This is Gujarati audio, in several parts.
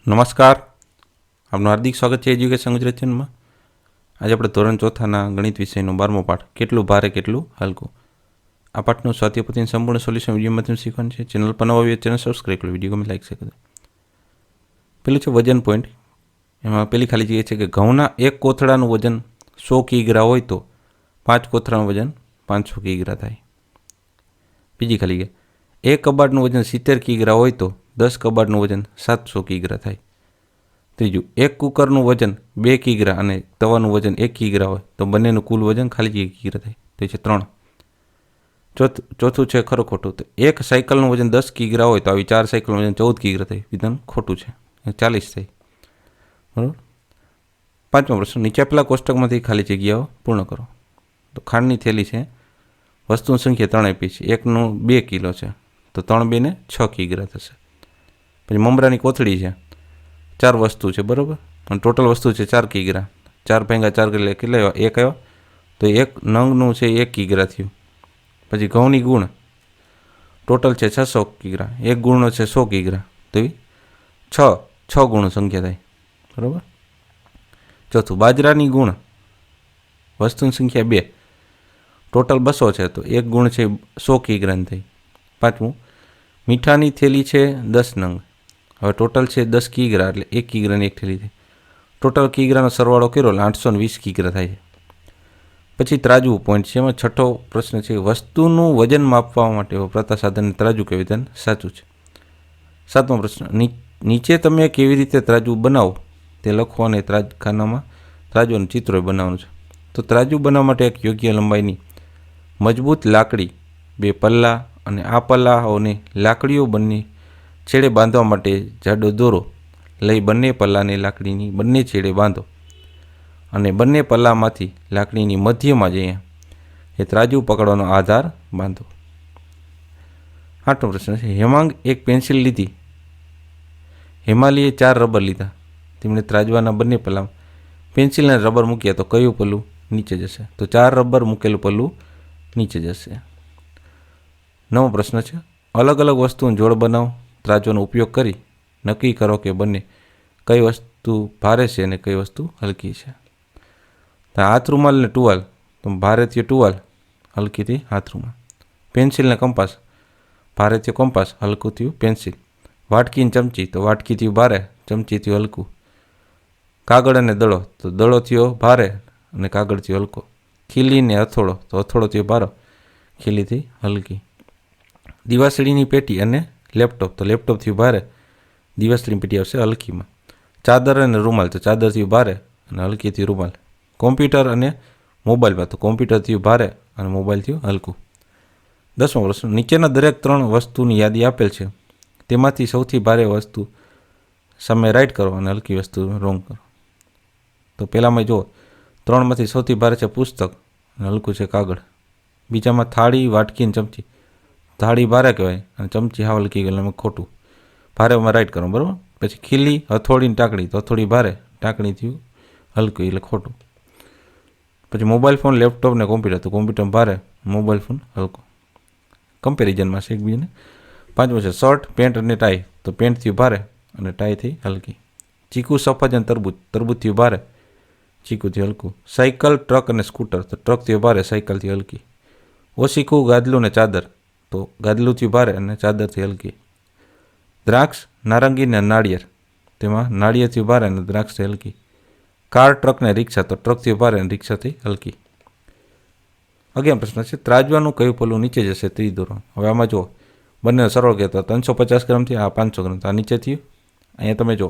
નમસ્કાર, આપનું હાર્દિક સ્વાગત છે એજ્યુકેશન ગુજરાત ચેનલમાં. આજે આપણે ધોરણ ચોથાના ગણિત વિષયનો 12મો પાઠ કેટલું ભારે કેટલું હલકું આ પાઠનું સ્વાધ્યાયપોથીનું સંપૂર્ણ સોલ્યુશન વિડીયો માધ્યમ શીખવાનું છે. ચેનલ પર નવા ચેનલ સબસ્ક્રાઈબ કરો, વિડીયો ગમે લાઈક કરો. પેલું છે વજન પોઈન્ટ. એમાં પેલી ખાલી જગ્યા છે કે ઘઉંના એક કોથળાનું વજન 100 કિગ્રા હોય તો 5 કોથળાનું વજન 500 કિગ્રા થાય. બીજી ખાલી ગયા એક કબાટનું વજન 70 કિગ્રા હોય તો 10 કબાટનું વજન 700 કિગ્રા થાય. ત્રીજું, એક કુકરનું વજન 2 કિગ્રા અને તવાનું વજન 1 કિગ્રા હોય તો બંનેનું કુલ વજન ખાલી જગ્યા કિગ્રા થાય. તે છે 3. ચોથું છે ખરું ખોટું. તો એક સાયકલનું વજન 10 કિગ્રા હોય તો આવી 4 સાયકલનું વજન 14 કિગ્રા થાય. વિધાન ખોટું છે, 40 થાય. બરાબર. 5મો પ્રશ્ન, નીચે આપેલા કોષ્ટકમાંથી ખાલી જગ્યાઓ પૂર્ણ કરો. તો ખાંડની થેલી છે, વસ્તુની સંખ્યા 3 આપી છે, એકનું 2 કિલો છે તો 3 2 ને 6 કિગ્રા થશે. પછી મમરાની કોથળી છે, 4 વસ્તુ છે બરાબર, અને ટોટલ વસ્તુ છે 4 કિગ્રા. 4 ભાગ્યા 4 એટલે કેટલા આવ્યા? 1 આવ્યા. તો એક નંગનું છે 1 કિગ્રા થયું. પછી ઘઉંની ગુણ ટોટલ છે 600 કિગ્રા, એક ગુણનો છે 100 કિગ્રા, તો એ 6 ગુણ સંખ્યા થાય બરાબર. ચોથું, બાજરાની ગુણ વસ્તુની સંખ્યા 2, ટોટલ 200 છે તો એક ગુણ છે 100 કિગ્રાની થઈ. 5મું, મીઠાની થેલી છે 10 નંગ, હવે ટોટલ છે 10 કિગ્રા એટલે 1 કિગ્રાની એક થેલી થઈ. ટોટલ કિગ્રાનો સરવાળો કર્યો એટલે 820 કિગ્રા થાય છે. પછી ત્રાજવું પોઈન્ટ છે, એમાં છઠ્ઠો પ્રશ્ન છે, વસ્તુનું વજન માપવા માટે વપરાતા સાધનને ત્રાજવું કે વિધાન સાચું છે. 7મો પ્રશ્ન, નીચે તમે કેવી રીતે ત્રાજવું બનાવો તે લખો અને ખાનામાં ત્રાજવાનું ચિત્રો બનાવવાનું છે. તો ત્રાજવું બનાવવા માટે એક યોગ્ય લંબાઈની મજબૂત લાકડી, 2 પલ્લા અને આ પલ્લાઓને લાકડીઓ બંને છેડે બાંધવા માટે જાડો દોરો લઈ બંને પલ્લાને લાકડીની બંને છેડે બાંધો અને બંને પલ્લામાંથી લાકડીની મધ્યમાં જઈએ એ ત્રાજવું પકડવાનો આધાર બાંધો. 8મો પ્રશ્ન છે, હેમાંગ એક પેન્સિલ લીધી, હેમાલીએ 4 રબર લીધા, તેમણે ત્રાજવાના બંને પલ્લામાં પેન્સિલ અને રબર મૂક્યા તો કયું પલ્લું નીચે જશે? તો 4 રબર મૂકેલું પલ્લું નીચે જશે. 9મો પ્રશ્ન છે, અલગ અલગ વસ્તુનો જોડ બનાવો, ત્રાજવાનો ઉપયોગ કરી નક્કી કરો કે બંને કઈ વસ્તુ ભારે છે અને કઈ વસ્તુ હલકી છે. તો હાથ રૂમાલ ને ટુવાલ, તો ભારે થયો ટુવાલ, હલકીથી હાથ રૂમાલ. પેન્સિલ ને કંપાસ, ભારે થયો કંપાસ, હલકું થયું પેન્સિલ. વાટકી ને ચમચી, તો વાટકી થયું ભારે, ચમચી થયું હલકું. કાગળ અને દડો, તો દડો થયો ભારે અને કાગળ થયો હલકો. ખીલી ને હથોડો, તો હથોડો થયો ભારો, ખીલીથી હલકી. દિવાસળીની પેટી અને લેપટોપ, તો લેપટોપ થયું ભારે, દિવાસળીની પેટી આવશે હલકીમાં. ચાદર અને રૂમાલ, તો ચાદર થયું ભારે અને હલકી થયું રૂમાલ. કોમ્પ્યુટર અને મોબાઈલમાં, તો કોમ્પ્યુટર થયું ભારે અને મોબાઈલ થયું હલકું. 10મો પ્રશ્ન, નીચેના દરેક 3 વસ્તુની યાદી આપેલ છે, તેમાંથી સૌથી ભારે વસ્તુ સામે રાઈટ કરો અને હલકી વસ્તુ રોંગ કરો. તો પહેલામાં જુઓ, 3માંથી સૌથી ભારે છે પુસ્તક અને હલકું છે કાગળ. બીજામાં થાળી, વાટકી અને ચમચી, થાળી ભારે કહેવાય અને ચમચી હાવ હલકી ગયેલી, ખોટું. ભારેમાં રાઈટ કરો બરાબર. પછી ખીલી, હથોડી ને ટાંકણી, તો હથોડી ભારે, ટાંકણી થયું હલકું એટલે ખોટું. પછી મોબાઈલ ફોન, લેપટોપ ને કોમ્પ્યુટર, તો કોમ્પ્યુટર ભારે, મોબાઈલ ફોન હલકો. કમ્પેરિઝનમાં છે એકબીજાને. 5મો છે શર્ટ, પેન્ટ અને ટાઈ, તો પેન્ટ થયું ભારે અને ટાઈ થઈ હલકી. ચીકુ, સફરજન, તરબૂચ, તરબૂચ થયું ભારે, ચીકુ થયું હલકું. સાયકલ, ટ્રક અને સ્કૂટર, તો ટ્રક થયું ભારે, સાયકલ થયું હલકી. ઓશીકું, ગાદલું ને ચાદર, તો ગાદલું થયું ભારે અને ચાદર થઈ હલકી. દ્રાક્ષ, નારંગી ને નાળિયેર, તેમાં નાળિયેર થયું ભારે અને દ્રાક્ષ થઈ હલકી. કાર, ટ્રક ને રિક્ષા, તો ટ્રક થયું ભારે અને રિક્ષા થઈ હલકી. 11મો પ્રશ્ન છે, ત્રાજવાનું કયું પલ્લું નીચે જશે ત્રીજું દોરો. હવે આમાં જો બંને સરળ કહેતો 350 ગ્રામથી આ 500 ગ્રામ, તો આ નીચે થયું. અહીંયા તમે જો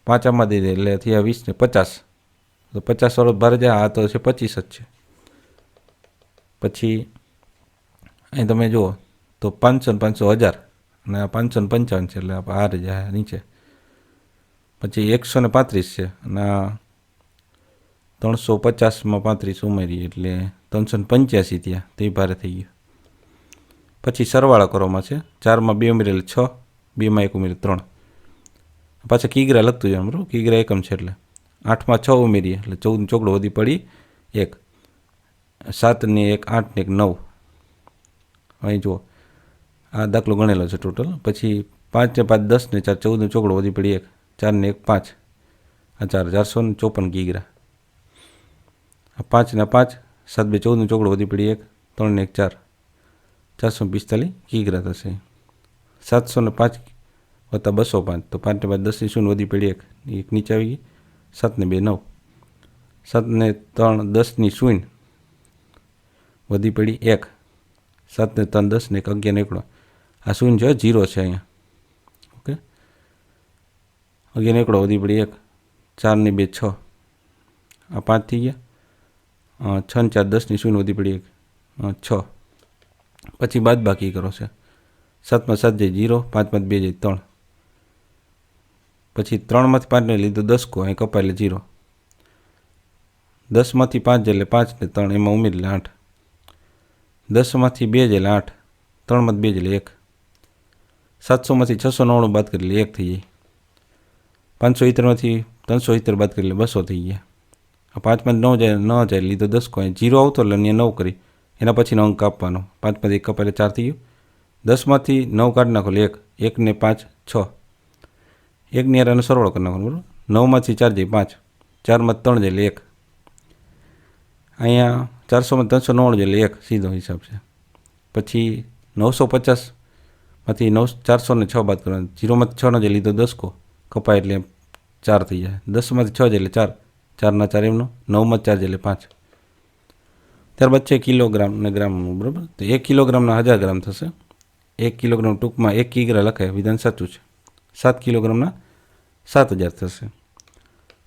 5 આમાં દઈ દે એટલે થયા 20 ને 50, તો 50 સરળ ભારે જાય, આ તો છે 25 જ છે. પછી અહીં તમે જુઓ તો 500 ને 500 1000 અને આ 555 છે એટલે આ જાય નીચે. પછી 135 છે અને આ 350માં 35 ઉમેરીએ એટલે 385 થયા, તો એ ભારે થઈ ગયું. પછી સરવાળા કરવામાં છે, 4માં 2 ઉમેરેલ 6, 2માં 1 ઉમેરેલ 3. પાછા કિગ્રા લખતું જાય બરાબર, કિગ્રા એકમ છે એટલે 8માં 6 ઉમેરીએ એટલે 14 ચોકડો વધી પડી 1, 7 ને 1 8 ને 1 9. અહીં જુઓ આ દાખલો ગણેલો છે ટોટલ. પછી 5 ને 5 10 ને 4 14 ચોકડો વધી પડી 1, 4 ને 1 5, આ 4 454 કિગ્રા. 5 ને 5 7 2 14 ચોકડો વધી પડી 1, 3 ને 1 4, 445 કિગ્રા થશે. 705 વત્તા 205 તો 5 ને 5 10 ની શૂન્ય વધી પડી 1, 1 નીચે આવી ગઈ. 7 ને 2 9, 7 ને 3 10 ની શૂન્ય વધી પડી 1, 7 ને 3 10 ને 1 11 એકડો. આ શૂન્ય છે 0 છે અહીંયા. ઓકે, 11 એકડો વધી પડી 1, 4 ને 2 6, આ 5 થઈ ગયા. 6 ને 4 10 ની શૂન્ય વધી પડી 1, 6. પછી બાદ બાકી કરો છે. 7 માં 7 જાય 0, 5 માં 2 જાય 3. પછી 3 માંથી 5 ને લીધો 10 કો, અહીં કપાય એટલે 0. 10 માંથી 5 જાય એટલે 5 ને 3 એમાં ઉમેરી એટલે 8. 10 માંથી 2 જાય એટલે 8, 3 માંથી 2 જાય એટલે 1. 700 માંથી 699 બાદ કરી એટલે 1 થઈ જાય. 570 માંથી 370 બાદ કરી એટલે 200 થઈ ગયા. 5 માંથી 9 જાય ન જાય લીધો 10 કો, 0 આવતો એટલે અહીંયા 9 કરી, એના પછીનો અંક કાપવાનો. 5 માંથી 1 કપાય એટલે 4 થઈ ગયું. 10 માંથી 9 કાઢી નાખો એટલે 1, 1 ને 5 6, 1 ની યાર સરવાળો કરી નાખો. બરાબર, 9 માંથી 4 જાય 5, 4 માંથી 3 જાય એટલે 1. અહીંયા 400 માં 399 જાય એટલે 1 સીધો હિસાબ છે. પછી 950 માંથી 406 બાદ કરવાનો. 0 માંથી 6 નો જાય લીધો 10 કો, કપાય એટલે 4 થઈ જાય. 10 માંથી 6 જાય એટલે 4, 4 ના 4 એમનો, 9 માં 4 જાય એટલે 5. ત્યારબાદ છે કિલોગ્રામ ને ગ્રામનું. બરાબર, તો 1 કિલોગ્રામના 1000 ગ્રામ થશે. 1 કિલોગ્રામ ટૂંકમાં 1 કિગ્રા લખાય, વિધાન સાચું છે. 7 કિલોગ્રામના 7000 થશે.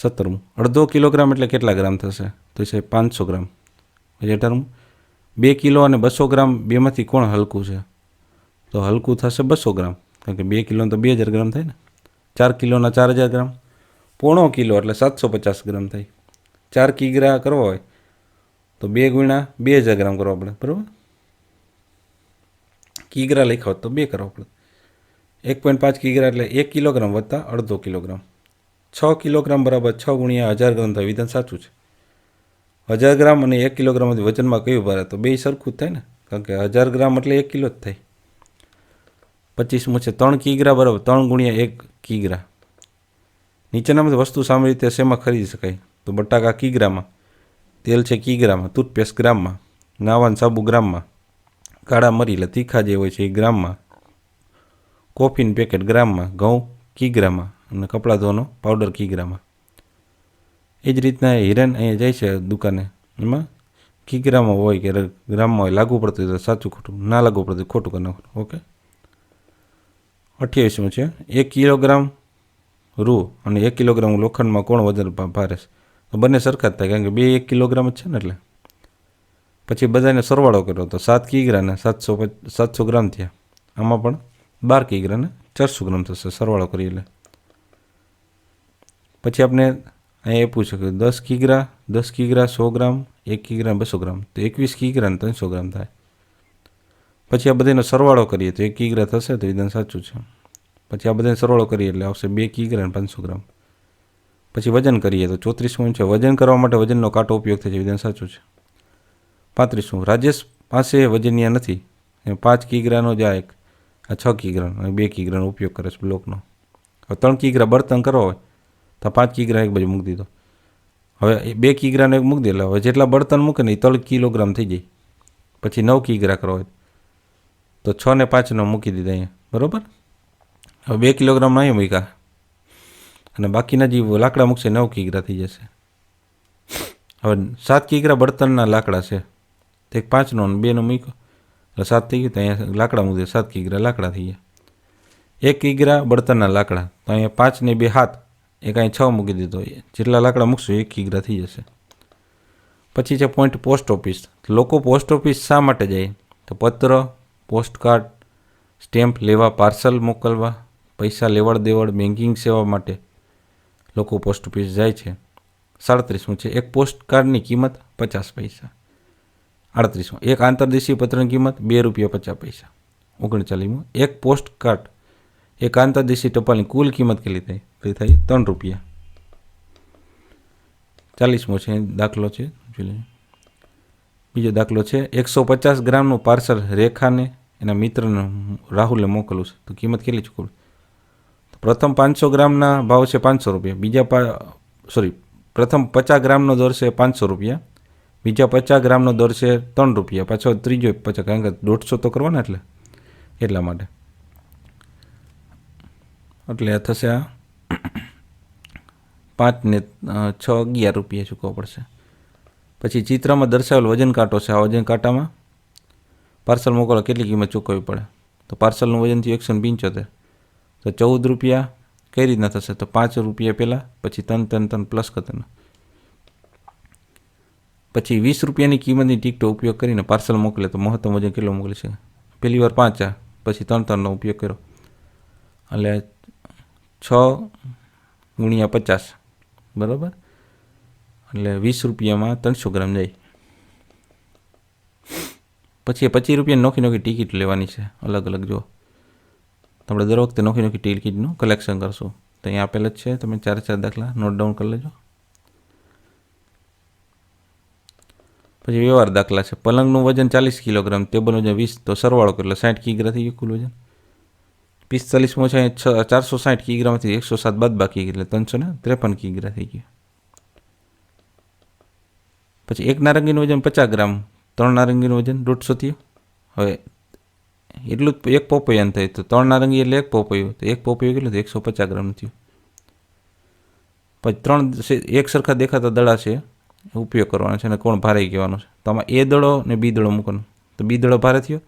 17મું, અડધો કિલોગ્રામ એટલે કેટલા ગ્રામ થશે? તો છે 500 ગ્રામ. પછી 18મું, 2 કિલો અને 200 ગ્રામ બેમાંથી કોણ હલકું છે? તો હલકું થશે 200 ગ્રામ, કારણ કે 2 કિલો તો 2000 ગ્રામ થાય ને. 4 કિલોના 4000 ગ્રામ, પોણો કિલો એટલે 750 ગ્રામ થાય. 4 કિગ્રા કરવા હોય તો 2 ગુણ્યા 2000 ગ્રામ કરવા પડે. બરાબર, કિગ્રા લખ્યા હોત તો 2 કરવા પડે. 1.5 કિગ્રા એટલે 1 કિલોગ્રામ વત્તા અડધો કિલોગ્રામ. 6 કિલોગ્રામ બરાબર 6 ગુણ્યા 1000 ગ્રામ થાય. વિધાન સાચું છે. 1000 ગ્રામ અને 1 કિલોગ્રામથી વજનમાં કયું ભારે? તો બે સરખું જ થાય ને, કારણ કે 1000 ગ્રામ એટલે 1 કિલો જ થાય. 25મું છે 3 કિગ્રા બરાબર 3 ગુણ્યા 1 કિગ્રા. નીચેનામાંથી વસ્તુ સામાન્ય રીતે શેમાં ખરીદી શકાય? તો બટાકા કિગ્રામાં, તેલ છે કિગ્રામાં, ટૂથપેસ્ટ ગ્રામમાં, નાવાન સાબુ ગ્રામમાં, કાળા મરી એટલે તીખા જે હોય છે એ ગ્રામમાં, કોફીનું પેકેટ ગ્રામમાં, ઘઉં કિગ્રામાં અને કપડાં ધોવાનો પાવડર કિગ્રામાં. એ જ રીતના હિરેન અહીંયા જાય છે દુકાને, એમાં કિગ્રામાં હોય કે ગ્રામમાં હોય. લાગુ પડતું હોય તો સાચું ખોટું, ના લાગુ પડતું ખોટું કરી નાખવાનું. ઓકે, 28મું છે 1 કિલોગ્રામ રૂ અને 1 કિલોગ્રામ લોખંડમાં કોણ વધારે ભારે છે? તો બંને સરખા જ થાય, કારણ કે 2 1 કિલોગ્રામ જ છે ને એટલે. પછી બધાને સરવાળો કર્યો તો 7 કિગ્રાને 700 ગ્રામ થયા. આમાં પણ 12 કિગ્રાને 400 ગ્રામ થશે સરવાળો કરી એટલે. પછી આપણે અહીંયા એ પૂછે કે 10 કિગ્રા 100 ગ્રામ, 1 કિગ્રા 200 ગ્રામ, તો 21 કિગ્રા ને 300 ગ્રામ થાય. પછી આ બધાનો સરવાળો કરીએ તો 1 કિગ્રા થશે, તો વિધાન સાચું છે. પછી આ બધાને સરવાળો કરીએ એટલે આવશે 2 કિગ્રા અને 500 ગ્રામ. પછી વજન કરીએ તો 34મું છે વજન કરવા માટે વજનનો કાંટો ઉપયોગ થાય છે. વિધાન સાચું છે. 35મું, રાજેશ પાસે વજનિયા નથી, 5 કિગ્રાનો જ આ 6 કિગ્રાનો અને 2 કિગ્રાનો ઉપયોગ કરે છે બ્લોકનો. હવે 3 કિગ્રા બળતણ કરવા હોય તો 5 કિગ્રા એક બાજુ મૂકી દીધો. હવે 2 કિગ્રાનો એક મૂકી દે એટલે હવે જેટલા બળતણ મૂકે ને એ 3 કિલોગ્રામ થઈ જાય. પછી 9 કિગ્રા કરવા હોય તો 6 ને 5નો મૂકી દીધા અહીંયા. બરાબર, હવે 2 કિલોગ્રામનો અહીંયા મૂક્યા અને બાકીના જે લાકડા મૂકશે 9 કિગ્રા થઈ જશે. હવે 7 કિગ્રા બળતણના લાકડા છે, તો 5નો અને 2નો મૂક્યો એટલે 7 થઈ ગયું. તો અહીંયા લાકડા મૂકી 7 કિગ્રા લાકડા થઈ ગયા. 1 કિગ્રા બળતણના લાકડા, તો અહીંયા 5 ને 2 7, એક અહીં 6 મૂકી દીધો. જેટલા લાકડા મૂકશું 1 કિગ્રા થઈ જશે. પછી છે પોઈન્ટ પોસ્ટ ઓફિસ. લોકો પોસ્ટ ઓફિસ શા માટે જાય? તો પત્ર, પોસ્ટકાર્ડ, સ્ટેમ્પ લેવા, પાર્સલ મોકલવા, પૈસા લેવડ દેવડ, બેન્કિંગ સેવા માટે લોકો પોસ્ટ ઓફિસ જાય છે. 37મું છે એક પોસ્ટકાર્ડની કિંમત 50 પૈસા. 38મું એક આંતરદેશીય પત્રની કિંમત ₹2.50. 39મું એક પોસ્ટકાર્ડ એક આંતરદેશીય ટપાલની કુલ કિંમત કેટલી થાય? તે થાય ₹3. 40મું છે દાખલો છે, બીજો દાખલો છે 150 ગ્રામનું પાર્સલ રેખાને એના મિત્રને રાહુલને મોકલવું છે, તો કિંમત કેટલી ચૂકવવી? પ્રથમ 500 ગ્રામના ભાવ છે 500 રૂપિયા, પ્રથમ 50 ગ્રામનો દર છે 500 રૂપિયા, બીજા 50 ગ્રામનો દર છે 3 રૂપિયા, પાછો ત્રીજો 50, કારણ કે 150 તો કરવાના એટલા માટે. એટલે આ થશે આ 5 ને 6 11 રૂપિયા ચૂકવવા પડશે. પછી ચિત્રમાં દર્શાવેલ વજન કાંટો છે. આ વજન કાંટામાં પાર્સલ મોકલવા કેટલી કિંમત ચૂકવવી પડે? તો પાર્સલનું વજન થયું 175, તો 14 રૂપિયા કઈ રીતના થશે? તો 5 રૂપિયા પહેલાં, પછી 3 પ્લસ કરતા, પછી 20 રૂપિયાની કિંમતની ટિકિટો ઉપયોગ કરીને પાર્સલ મોકલે તો મહત્તમ વજન કેટલો મોકલી શકે? પહેલી વાર 5, પછી 3નો ઉપયોગ કર્યો એટલે 6 ગુણ્યા 50, બરાબર, એટલે 20 રૂપિયામાં 300 ગ્રામ જાય. પછી 25 રૂપિયાની નોખી ટિકિટ લેવાની છે અલગ અલગ. જો આપણે દર વખતે નોખી ટિકિટનું કલેક્શન કરશું તો અહીંયા આપેલ જ છે, તમે 4 દાખલા નોટ ડાઉન કરી લેજો. પછી વ્યવહાર દાખલા છે. પલંગનું વજન 40 કિલોગ્રામ, ટેબલનું વજન 20, તો સરવાળો કેટલો? 60 કિગ્રા થઈ ગયું કુલ વજન. 45 છે 460 કિગ્રામાંથી 107 બાદ બાકી એટલે 353 કિગ્રા થઈ ગયું. પછી એક નારંગીનું વજન 50 ગ્રામ, 3 નારંગીનું વજન 150 થયું. હવે એટલું જ એક પોપૈયાનું થાય તો 3 નારંગી એટલે એક પોપૈયું, તો એક પોપૈયું કેટલું? 150 ગ્રામ થયું. પછી 3 એક સરખા દેખાતા દડા છે, ઉપયોગ કરવાનો છે અને કોણ ભારે કહેવાનો છે. તો આમાં એ દડો ને બી દડો મૂકવાનો, તો બી દડો ભારે થયો,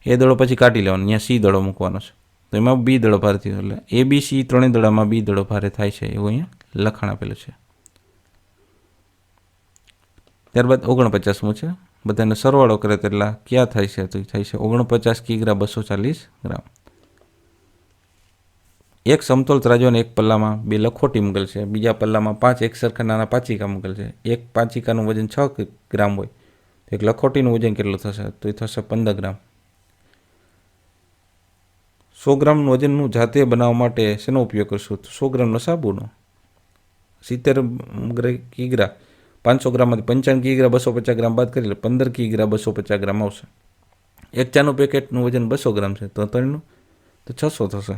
એ દડો પછી કાઢી લેવાનો, અહીંયા સી દડો મૂકવાનો છે, તો એમાં બી દડો ભારે થયો. એટલે એ બી સી ત્રણેય દડામાં બી દડો ભારે થાય છે એવું અહીંયા લખાણ આપેલું છે. ત્યારબાદ 49મું છે. બધાને સરવાળો કરે તો એટલા ક્યાં થાય છે? તો થાય છે 49 કિગ્રા 240 ગ્રામ. એક સમતોલ તરાજુ અને એક પલ્લામાં 2 લખોટી મૂકેલ છે, બીજા પલ્લામાં 5 એક સરખા નાના પાંચિકા મૂકેલ છે. એક પાંચિકાનું વજન 6 ગ્રામ હોય તો એક લખોટીનું વજન કેટલું થશે? તો એ થશે 15 ગ્રામ. 100 ગ્રામનું વજનનું જાતે બનાવવા માટે શેનો ઉપયોગ કરશું? તો 100 ગ્રામનો સાબુનો. 70 કિગ્રા 500 ગ્રામમાંથી 55 કિગ્રા 250 ગ્રામ બાદ કરી એટલે 15 કિગ્રા 250 ગ્રામ આવશે. એક ચાનું પેકેટનું વજન 200 ગ્રામ છે, તો 3નું તો 600 થશે.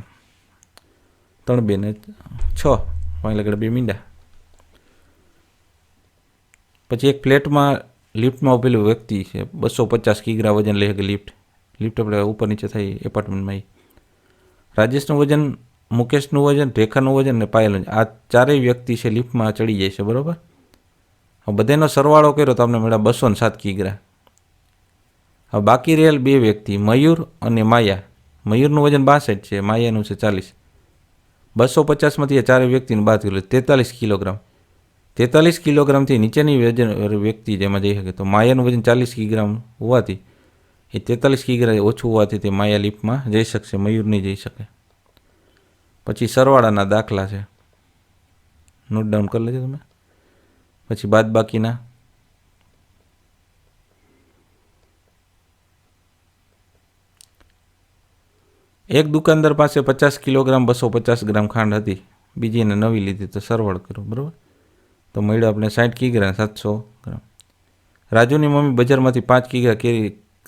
3 2 ને 6 5 લગડે 2 મીંડા. પછી એક ફ્લેટમાં લિફ્ટમાં ઉભેલું વ્યક્તિ છે, 250 કિગ્રા વજન લઈ શકે. લિફ્ટ આપણે ઉપર નીચે થાય એપાર્ટમેન્ટમાં. રાજેશનું વજન, મુકેશનું વજન, રેખાનું વજન અને પાયલનું વજન, આ ચારેય વ્યક્તિ છે લિફ્ટમાં ચડી જાય છે, બરાબર. હવે બધાનો સરવાળો કર્યો તો આપણે મળ્યા 207 કિગ્રા. હવે બાકી રહેલ 2 વ્યક્તિ મયુર અને માયા. મયુરનું વજન 62 છે, માયાનું છે 40. 250માંથી આ ચારે વ્યક્તિને બાદ કર્યું 43 કિલોગ્રામ. 43 કિલોગ્રામથી નીચેની વજન વ્યક્તિ જેમાં જઈ શકે. તો માયાનું વજન 40 કિગ્રામ હોવાથી એ 43 કિગ્રા ઓછું હોવાથી તે માયા લિફ્ટમાં જઈ શકશે, મયુર નહીં જઈ શકે. પછી સરવાળાના દાખલા છે, નોટ ડાઉન કરી લેજો તમે. પછી બાદ બાકીના એક દુકાનદાર પાસે 50 કિલોગ્રામ 250 ગ્રામ ખાંડ હતી, બીજી એને નવી લીધી, તો સરવાળો કરો, બરાબર. તો મળ્યો આપણે 60 કિગ્રા 700 ગ્રામ. રાજુની મમ્મી બજારમાંથી 5 કિગ્રા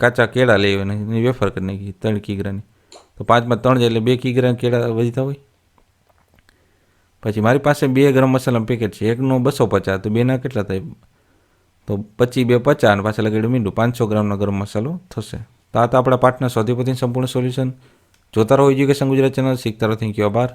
કાચા કેળા લઈ અને એની વેફર કરી નાખી 3 કિગ્રાની, તો 5માં 3 જાય એટલે 2 કિગ્રા કેળા વધતા હોય. પછી મારી પાસે 2 ગરમ મસાલાનું પેકેટ છે, એકનો 250, તો 2ના કેટલા થાય? તો 25 2 50 અને પાછા લગાડ્યું મીંડું 500 ગ્રામનો ગરમ મસાલો થશે. તો આ તો આપણા પાઠના સ્વાધ્યાય પોથીનું સંપૂર્ણ સોલ્યુશન. જોતા રહો એજ્યુકેશન ગુજરાત ચેનલ, શીખતા રહો. થેન્ક યુ, આભાર.